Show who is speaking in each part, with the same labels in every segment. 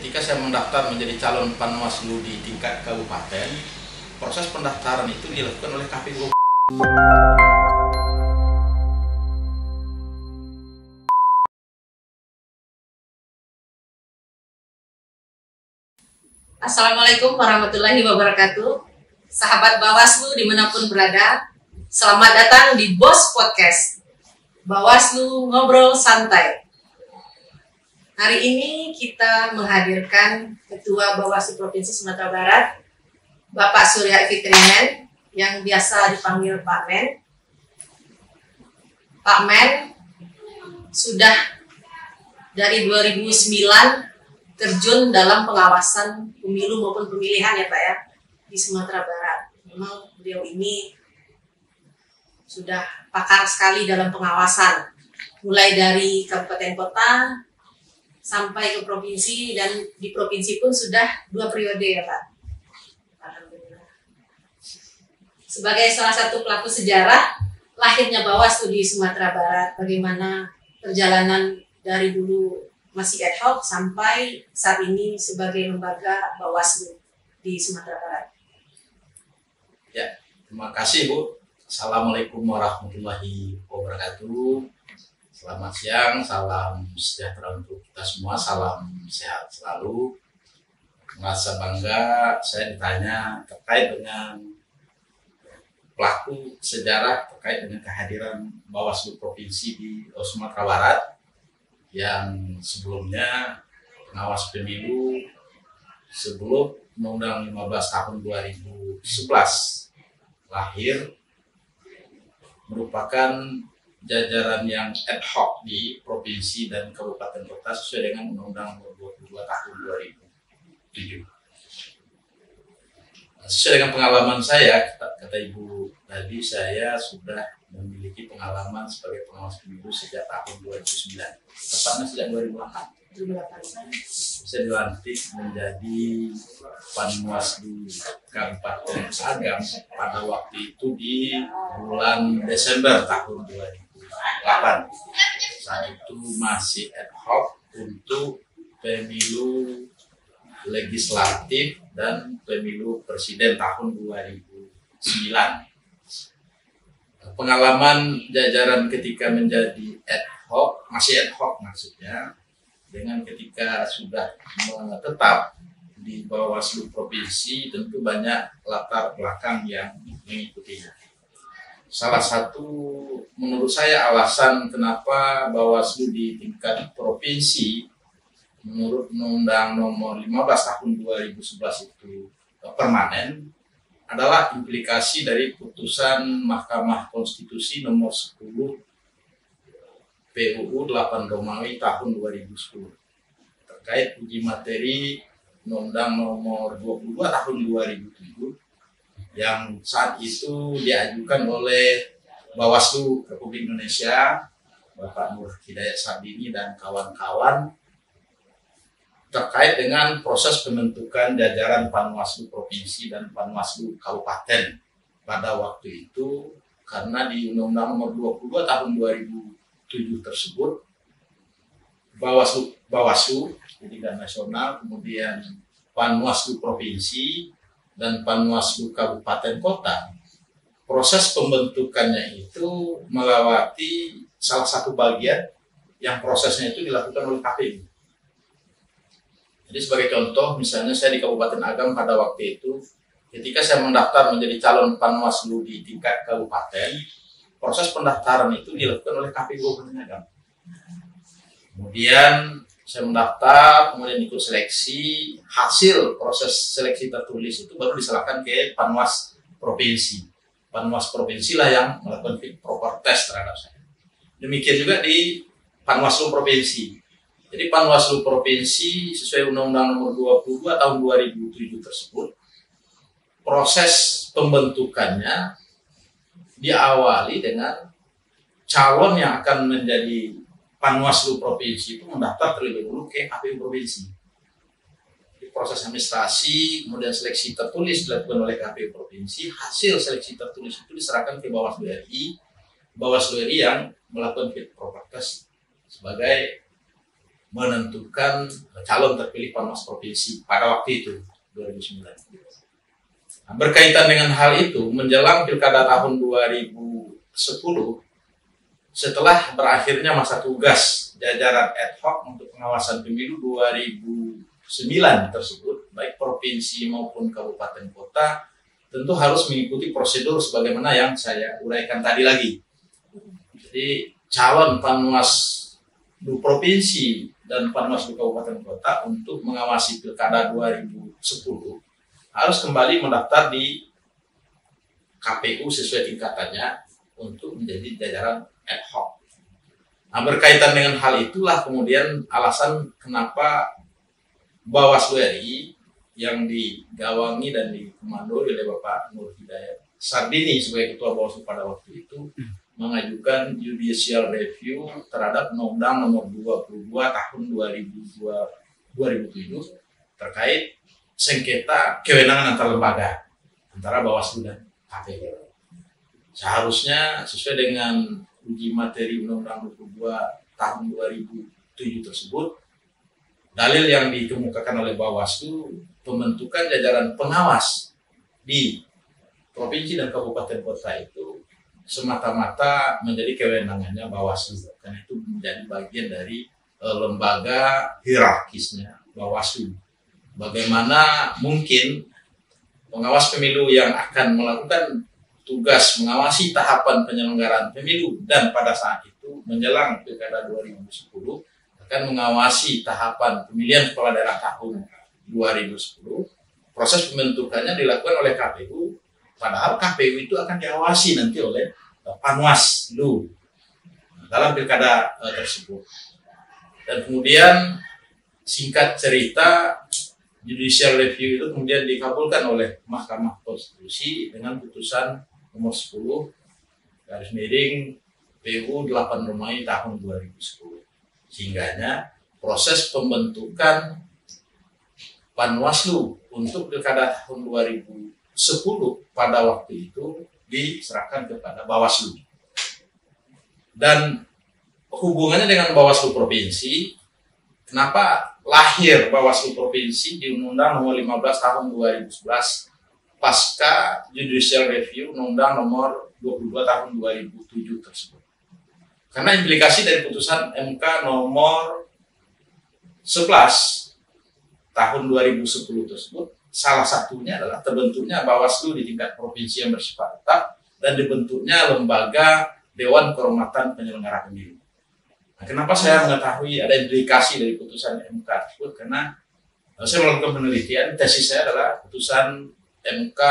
Speaker 1: Ketika saya mendaftar menjadi calon Panwaslu di tingkat kabupaten, proses pendaftaran itu dilakukan oleh KPU.
Speaker 2: Assalamualaikum warahmatullahi wabarakatuh. Sahabat Bawaslu dimanapun berada, selamat datang di BOS Podcast, Bawaslu Ngobrol Santai. Hari ini kita menghadirkan Ketua Bawaslu Provinsi Sumatera Barat, Bapak Surya Fitrimen, yang biasa dipanggil Pak Men. Pak Men sudah dari 2009 terjun dalam pengawasan pemilu maupun pemilihan ya Pak ya di Sumatera Barat. Memang beliau ini sudah pakar sekali dalam pengawasan, mulai dari kabupaten kota sampai ke provinsi, dan di provinsi pun sudah 2 periode ya Pak. Alhamdulillah. Sebagai salah satu pelaku sejarah lahirnya Bawaslu di Sumatera Barat, bagaimana perjalanan dari dulu masih ad hoc sampai saat ini sebagai lembaga Bawaslu di Sumatera Barat.
Speaker 1: Ya, terima kasih Bu. Assalamualaikum warahmatullahi wabarakatuh. Selamat siang, salam sejahtera untuk kita semua, salam sehat selalu. Merasa bangga saya ditanya terkait dengan pelaku sejarah terkait dengan kehadiran Bawaslu Provinsi di Sumatera Barat yang sebelumnya pengawas pemilu sebelum Undang-Undang 15 tahun 2011 lahir, merupakan jajaran yang ad hoc di provinsi dan kabupaten kota sesuai dengan Undang-Undang 22 tahun 2007. Sesuai dengan pengalaman saya, kata Ibu tadi, saya sudah memiliki pengalaman sebagai pengawas pemilu sejak tahun 2009. Tepatnya sejak 2008. Saya dilantik menjadi Panwaslu Kabupaten Agam pada waktu itu di bulan Desember tahun 2008. Saat itu masih ad hoc untuk pemilu legislatif dan pemilu presiden tahun 2009. Pengalaman jajaran ketika menjadi ad hoc, masih ad hoc maksudnya, dengan ketika sudah tetap di Bawaslu Provinsi, tentu banyak latar belakang yang mengikutinya. Salah satu menurut saya alasan kenapa Bawaslu di tingkat provinsi menurut Undang-Undang Nomor 15 tahun 2011 itu permanen adalah implikasi dari putusan Mahkamah Konstitusi nomor 10 PUU 8 Romawi tahun 2010 terkait uji materi Undang-Undang Nomor 22 tahun 2007 yang saat itu diajukan oleh Bawaslu Republik Indonesia, Bapak Nur Hidayat Sabini dan kawan-kawan, terkait dengan proses pembentukan jajaran Panwaslu Provinsi dan Panwaslu Kabupaten pada waktu itu, karena di Undang-Undang Nomor 22 tahun 2007 tersebut Bawaslu di tingkat nasional, kemudian Panwaslu Provinsi dan Panwaslu Kabupaten Kota, proses pembentukannya itu melewati salah satu bagian yang prosesnya itu dilakukan oleh KPU. Jadi sebagai contoh, misalnya saya di Kabupaten Agam pada waktu itu, ketika saya mendaftar menjadi calon Panwaslu di tingkat kabupaten, proses pendaftaran itu dilakukan oleh KPU Kabupaten Agam. Kemudian saya mendaftar, kemudian ikut seleksi, hasil proses seleksi tertulis itu baru diserahkan ke Panwas Provinsi. Panwas Provinsi lah yang melakukan fit proper test terhadap saya. Demikian juga di Panwaslu Provinsi. Jadi Panwaslu Provinsi sesuai Undang-Undang Nomor 22 tahun 2007 tersebut, proses pembentukannya diawali dengan calon yang akan menjadi Panwaslu Provinsi itu mendaftar terlebih dahulu ke KPU Provinsi. Di proses administrasi, kemudian seleksi tertulis dilakukan oleh KPU Provinsi, hasil seleksi tertulis itu diserahkan ke Bawaslu RI yang melakukan fit proper test sebagai menentukan calon terpilih Panwas Provinsi pada waktu itu 2009. Nah, berkaitan dengan hal itu, menjelang Pilkada tahun 2010, setelah berakhirnya masa tugas jajaran ad hoc untuk pengawasan pemilu 2009 tersebut, baik provinsi maupun kabupaten kota, tentu harus mengikuti prosedur sebagaimana yang saya uraikan tadi lagi. Jadi calon Panwas di provinsi dan Panwas di kabupaten kota untuk mengawasi Pilkada 2010 harus kembali mendaftar di KPU sesuai tingkatannya untuk menjadi jajaran ad hoc. Nah, berkaitan dengan hal itulah kemudian alasan kenapa Bawaslu RI yang digawangi dan dikomandoi oleh Bapak Nur Hidayat Sardini sebagai Ketua Bawaslu pada waktu itu mengajukan judicial review terhadap Undang-Undang Nomor 22 Tahun 2007 terkait sengketa kewenangan antar lembaga antara Bawaslu dan KPU. Seharusnya sesuai dengan uji materi Undang-Undang 22 Tahun 2007 tersebut, dalil yang dikemukakan oleh Bawaslu pembentukan jajaran pengawas di provinsi dan kabupaten kota itu semata-mata menjadi kewenangannya Bawaslu, karena itu menjadi bagian dari lembaga hierarkisnya Bawaslu. Bagaimana mungkin pengawas pemilu yang akan melakukan tugas mengawasi tahapan penyelenggaraan pemilu dan pada saat itu menjelang Pilkada 2010 akan mengawasi tahapan pemilihan kepala daerah tahun 2010, proses pembentukannya dilakukan oleh KPU, padahal KPU itu akan diawasi nanti oleh Panwaslu dalam pilkada tersebut. Dan kemudian singkat cerita, judicial review itu kemudian dikabulkan oleh Mahkamah Konstitusi dengan putusan nomor 10 garis miring PU 8 Romawi tahun 2010. Sehingganya proses pembentukan Panwaslu untuk pilkada tahun 2010 pada waktu itu diserahkan kepada Bawaslu. Dan hubungannya dengan Bawaslu Provinsi, kenapa lahir Bawaslu Provinsi di Undang-Undang Nomor 15 Tahun 2011 pasca Judicial Review Undang-Undang Nomor 22 Tahun 2007 tersebut? Karena implikasi dari putusan MK Nomor 11 Tahun 2010 tersebut, salah satunya adalah terbentuknya Bawaslu di tingkat provinsi yang bersifat tetap dan dibentuknya lembaga Dewan Kehormatan Penyelenggara Pemilu. Nah, kenapa saya mengetahui ada implikasi dari putusan MK tersebut? Karena saya melakukan penelitian, tesis saya adalah putusan MK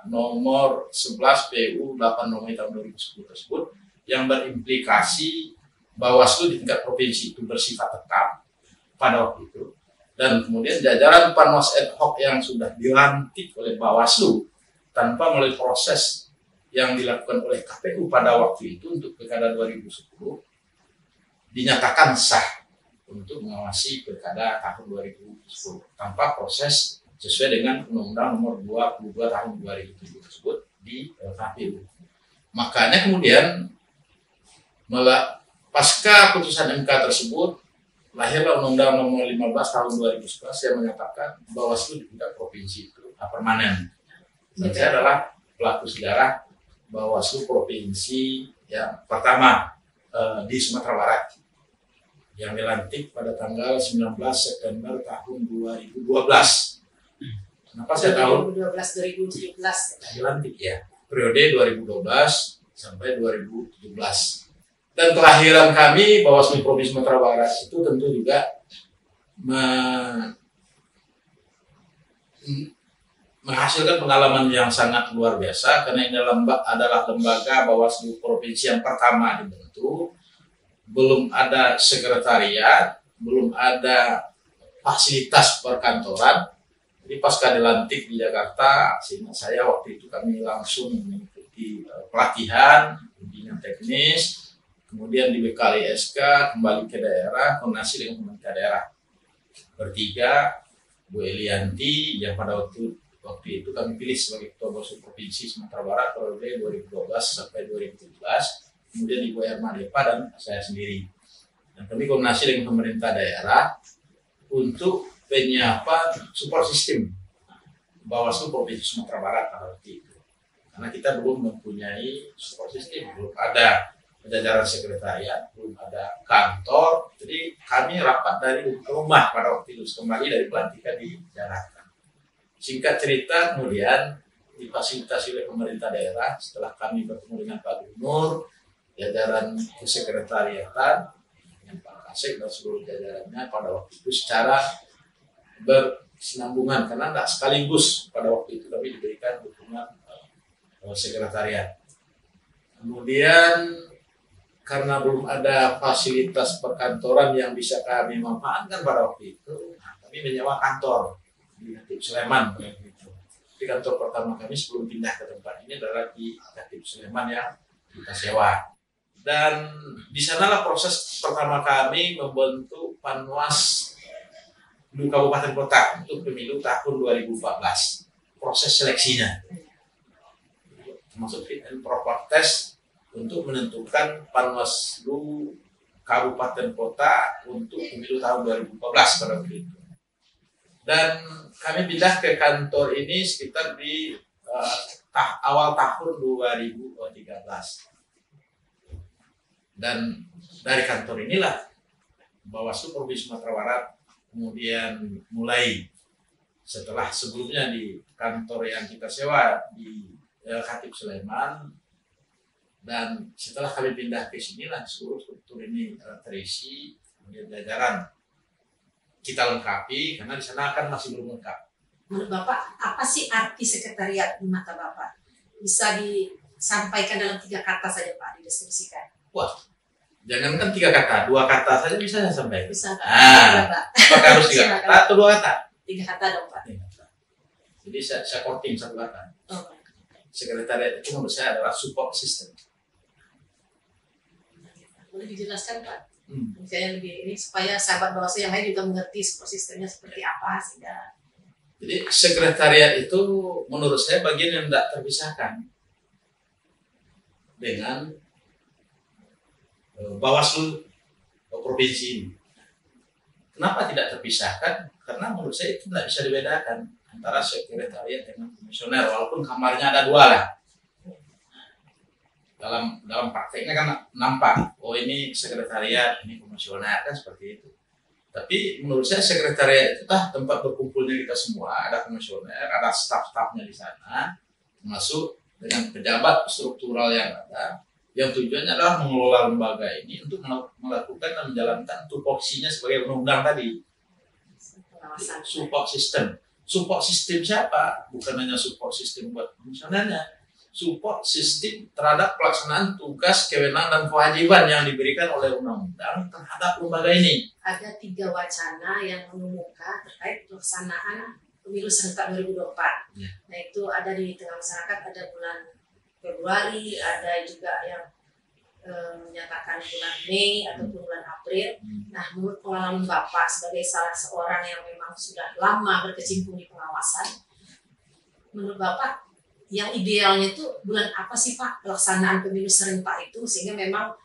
Speaker 1: Nomor 11 PU 8 Romawi tahun 2010 tersebut yang berimplikasi Bawaslu di tingkat provinsi itu bersifat tetap pada waktu itu. Dan kemudian jajaran Panwas ad hoc yang sudah dilantik oleh Bawaslu tanpa melalui proses yang dilakukan oleh KPU pada waktu itu untuk Pilkada 2010 dinyatakan sah untuk mengawasi Pilkada tahun 2010 tanpa proses sesuai dengan Undang-Undang Nomor 22 Tahun 2007 tersebut di KPU. Makanya kemudian pasca putusan MK tersebut lahirlah Undang-Undang Nomor 15 Tahun 2011 yang menyatakan Bawaslu di tingkat provinsi itu permanen. Dan saya adalah pelaku sejarah Bawaslu Provinsi yang pertama di Sumatera Barat yang dilantik pada tanggal 19 September tahun 2012. Kenapa saya tahu?
Speaker 2: 2012-2017
Speaker 1: dilantik ya, periode 2012 sampai 2017. Dan kelahiran kami Bawaslu Provinsi Sumatera Barat itu tentu juga menghasilkan pengalaman yang sangat luar biasa, karena ini adalah lembaga Bawaslu Provinsi yang pertama dibentuk. Belum ada sekretariat, belum ada fasilitas perkantoran. Jadi pasca dilantik di Jakarta, sehingga saya waktu itu kami langsung mengikuti pelatihan, bimbingan teknis, kemudian dibekali SK, kembali ke daerah, koordinasi dengan pemerintah daerah. Bertiga, Bu Elianti yang pada waktu itu kami pilih sebagai Ketua Bawaslu Provinsi Sumatera Barat periode 2012 sampai 2017, kemudian Ibu Erma Depa dan saya sendiri. Dan kami koordinasi dengan pemerintah daerah untuk penyiapan support system Bawaslu Provinsi Sumatera Barat pada waktu itu. Karena kita belum mempunyai support system, belum ada jajaran sekretariat, belum ada kantor. Jadi kami rapat dari rumah pada waktu itu, kembali dari pelantikan di Jakarta. Singkat cerita, kemudian difasilitasi oleh pemerintah daerah setelah kami bertemu dengan Pak Gubernur, jajaran kesekretariatan, dengan Pak Kasek dan seluruh jajarannya pada waktu itu secara berkesinambungan, karena tidak sekaligus pada waktu itu kami diberikan dukungan sekretariat. Kemudian karena belum ada fasilitas perkantoran yang bisa kami manfaatkan pada waktu itu, kami menyewa kantor di Katip Sleman pada waktu itu. Di kantor pertama kami sebelum pindah ke tempat ini adalah di Katip Sleman yang kita sewa. Dan di sanalah proses pertama kami membentuk Panwas di Kabupaten Kota untuk pemilu tahun 2014. Proses seleksinya termasuk fit and proper test untuk menentukan Panwaslu Kabupaten Kota untuk pemilu tahun 2014 pada waktu itu. Dan kami pindah ke kantor ini sekitar di awal tahun 2013. Dan dari kantor inilah Bawaslu Provinsi Sumatera Barat kemudian mulai, setelah sebelumnya di kantor yang kita sewa di Katip Sleman, dan setelah kami pindah ke sinilah seluruh struktur ini terisi, kemudian jajaran kita lengkapi karena di sana kan masih belum lengkap.
Speaker 2: Menurut Bapak, apa sih arti sekretariat di mata Bapak? Bisa disampaikan dalam 3 kata saja Pak, dideskripsikan.
Speaker 1: Wah, jangankan 3 kata, 2 kata saja bisa saya sampaikan.
Speaker 2: Bisa Pak.
Speaker 1: Apakah harus 3 kata atau 2 kata?
Speaker 2: 3 kata dong Pak.
Speaker 1: Jadi saya korting 1 kata.
Speaker 2: Oh.
Speaker 1: Sekretariat itu menurut saya adalah support system.
Speaker 2: Boleh dijelaskan Pak? Misalnya lebih ini supaya sahabat Bawaslu yang lain juga mengerti support sistemnya seperti apa sehingga.
Speaker 1: Jadi sekretariat itu menurut saya bagian yang tidak terpisahkan dengan Bawaslu provinsi ini. Kenapa tidak terpisahkan? Karena menurut saya itu tidak bisa dibedakan antara sekretariat dengan komisioner, walaupun kamarnya ada 2 lah. Dalam prakteknya kan nampak, oh ini sekretariat, ini komisioner, kan seperti itu. Tapi menurut saya sekretariat itu tempat berkumpulnya kita semua, ada komisioner, ada staf-stafnya di sana, termasuk dengan pejabat struktural yang ada, yang tujuannya adalah mengelola lembaga ini untuk melakukan dan menjalankan tupoksinya sebagai undang-undang tadi. Support system. Support system siapa? Bukan hanya support system buat komisionernya, support system terhadap pelaksanaan tugas, kewenangan, dan kewajiban yang diberikan oleh undang-undang terhadap lembaga ini.
Speaker 2: Ada 3 wacana yang mengemuka terkait pelaksanaan pemilu serentak 2024. Ya. Nah itu ada di tengah masyarakat, ada bulan Februari, ada juga yang menyatakan bulan Mei ataupun bulan April. Nah, menurut pengalaman Bapak sebagai salah seorang yang memang sudah lama berkecimpung di pengawasan, menurut Bapak yang idealnya itu bulan apa sih Pak pelaksanaan pemilu serentak itu, sehingga memang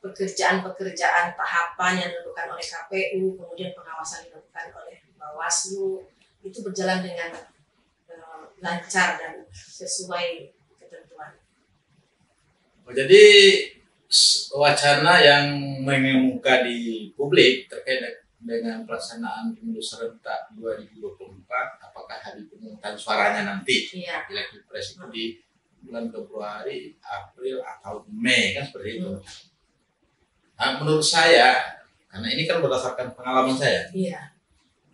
Speaker 2: pekerjaan-pekerjaan tahapan yang dilakukan oleh KPU, kemudian pengawasan dilakukan oleh Bawaslu itu berjalan dengan lancar dan sesuai ketentuan.
Speaker 1: Jadi wacana yang mengemuka di publik terkait dengan pelaksanaan pemilu serentak 2024, apakah hari pemungutan suaranya nanti eleksi presiden di bulan Februari, April atau Mei, kan seperti itu. Nah, menurut saya, karena ini kan berdasarkan pengalaman saya,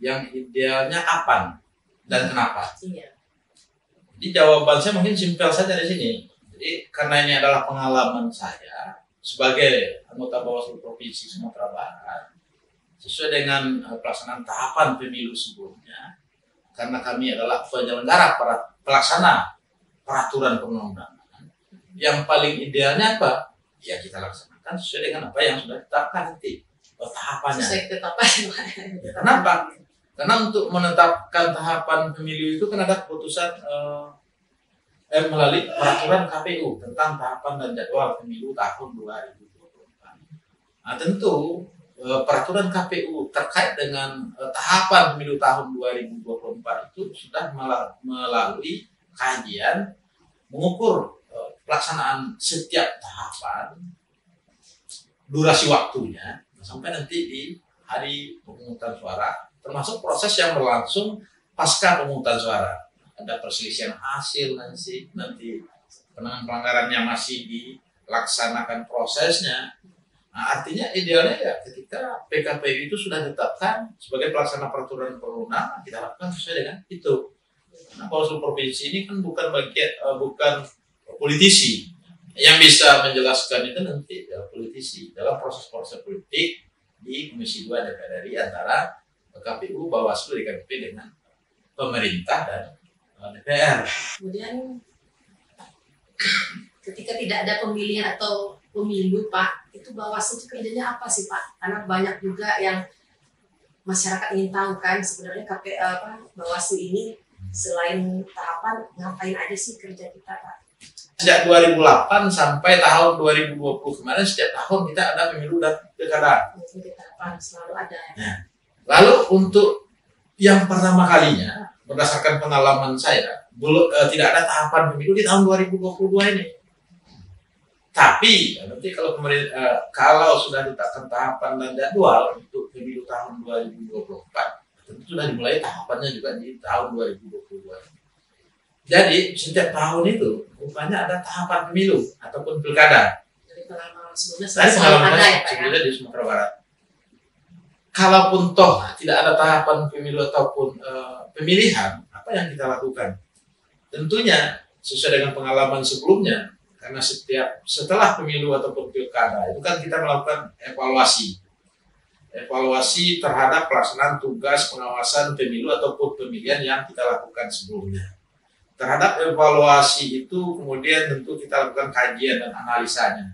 Speaker 1: yang idealnya kapan dan kenapa? Jadi jawaban saya mungkin simpel saja di sini. Jadi karena ini adalah pengalaman saya sebagai anggota Bawaslu Provinsi Sumatera Barat, sesuai dengan pelaksanaan tahapan pemilu sebelumnya, karena kami adalah penyelenggara pelaksana peraturan perundang-undangan, yang paling idealnya apa? Ya kita laksanakan sesuai dengan apa yang sudah ditetapkan nanti tahapannya. Kenapa? Karena untuk menetapkan tahapan pemilu itu kan ada keputusan melalui peraturan KPU tentang tahapan dan jadwal pemilu tahun 2024. Nah tentu peraturan KPU terkait dengan tahapan pemilu tahun 2024 itu sudah melalui kajian mengukur pelaksanaan setiap tahapan, durasi waktunya sampai nanti di hari pemungutan suara, termasuk proses yang berlangsung pasca pemungutan suara. Ada perselisihan hasil nanti penanganan pelanggarannya masih dilaksanakan prosesnya. Nah, artinya idealnya ya ketika PKPU itu sudah ditetapkan sebagai pelaksana peraturan perundang-undangan, kita lakukan sesuai dengan itu. Nah, Bawaslu provinsi ini kan bukan politisi. Yang bisa menjelaskan itu nanti ya, politisi dalam proses-proses politik di Komisi 2 DPR RI antara KPU, Bawaslu, DKP dengan pemerintah dan DPR.
Speaker 2: Kemudian ketika tidak ada pemilihan atau pemilu, Pak, itu Bawaslu itu kerjanya apa sih, Pak? Karena banyak juga yang masyarakat ingin tahu kan sebenarnya Bawaslu ini selain tahapan ngapain aja sih kerja kita, Pak?
Speaker 1: Sejak 2008 sampai tahun 2020 kemarin setiap tahun kita ada pemilu dan pilkada.
Speaker 2: Tahapan selalu ada.
Speaker 1: Nah, lalu untuk yang pertama kalinya berdasarkan pengalaman saya tidak ada tahapan pemilu di tahun 2022 ini. Tapi nanti kalau sudah ditetapkan tahapan dan jadwal untuk pemilu tahun 2024, tentu sudah dimulai tahapannya juga di tahun 2022. Jadi setiap tahun itu rupanya ada tahapan pemilu ataupun pilkada.
Speaker 2: Dari pengalaman sebelumnya
Speaker 1: di Sumatera Barat. Kalaupun toh tidak ada tahapan pemilu ataupun pemilihan, apa yang kita lakukan? Tentunya sesuai dengan pengalaman sebelumnya, karena setelah pemilu ataupun pilkada itu kan kita melakukan evaluasi terhadap pelaksanaan tugas pengawasan pemilu ataupun pemilihan yang kita lakukan sebelumnya. Terhadap evaluasi itu kemudian tentu kita lakukan kajian dan analisanya.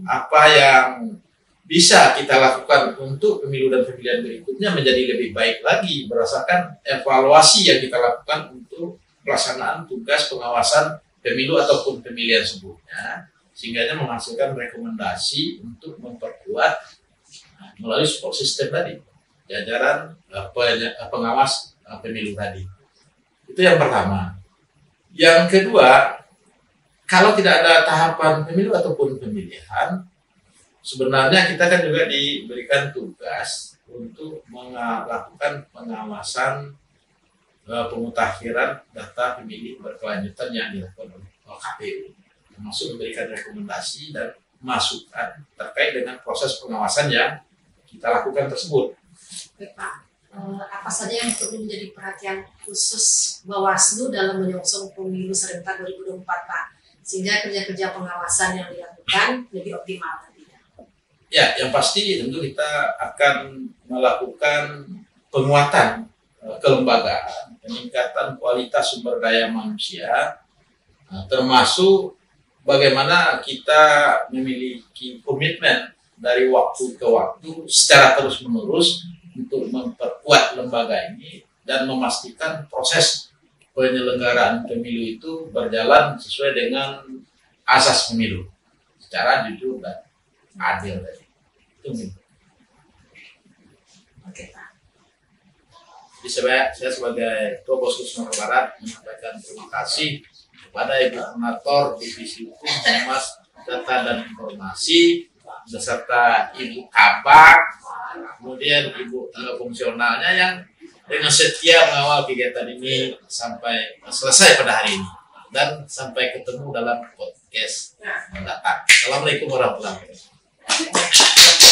Speaker 1: Apa yang bisa kita lakukan untuk pemilu dan pemilihan berikutnya menjadi lebih baik lagi berdasarkan evaluasi yang kita lakukan untuk pelaksanaan tugas pengawasan pemilu ataupun pemilihan sebelumnya, sehingga menghasilkan rekomendasi untuk memperkuat melalui support system tadi, jajaran pengawas pemilu tadi. Itu yang pertama. Yang kedua, kalau tidak ada tahapan pemilu ataupun pemilihan, sebenarnya kita kan juga diberikan tugas untuk melakukan pengawasan pemutakhiran data pemilih berkelanjutan yang dilakukan oleh KPU, termasuk memberikan rekomendasi dan masukan terkait dengan proses pengawasan yang kita lakukan tersebut.
Speaker 2: Baik, Pak. Apa saja yang perlu menjadi perhatian khusus Bawaslu dalam menyongsong pemilu serentak 2024, Pak, sehingga kerja-kerja pengawasan yang dilakukan lebih optimal nantinya?
Speaker 1: Ya, yang pasti tentu kita akan melakukan penguatan kelembagaan, peningkatan kualitas sumber daya manusia, termasuk bagaimana kita memiliki komitmen dari waktu ke waktu secara terus-menerus untuk memperkuat lembaga ini dan memastikan proses penyelenggaraan pemilu itu berjalan sesuai dengan asas pemilu secara jujur dan adil. Itu.
Speaker 2: Oke, Pak.
Speaker 1: Jadi saya sebagai Ketua Bawaslu Sumatera Barat menyampaikan terima kasih kepada Ibu Koordinator Divisi Hukum, Humas, Data dan Informasi beserta Ibu Kabak, kemudian Ibu fungsionalnya yang dengan setia mengawal kegiatan ini sampai selesai pada hari ini, dan sampai ketemu dalam podcast mendatang. Assalamualaikum warahmatullahi wabarakatuh.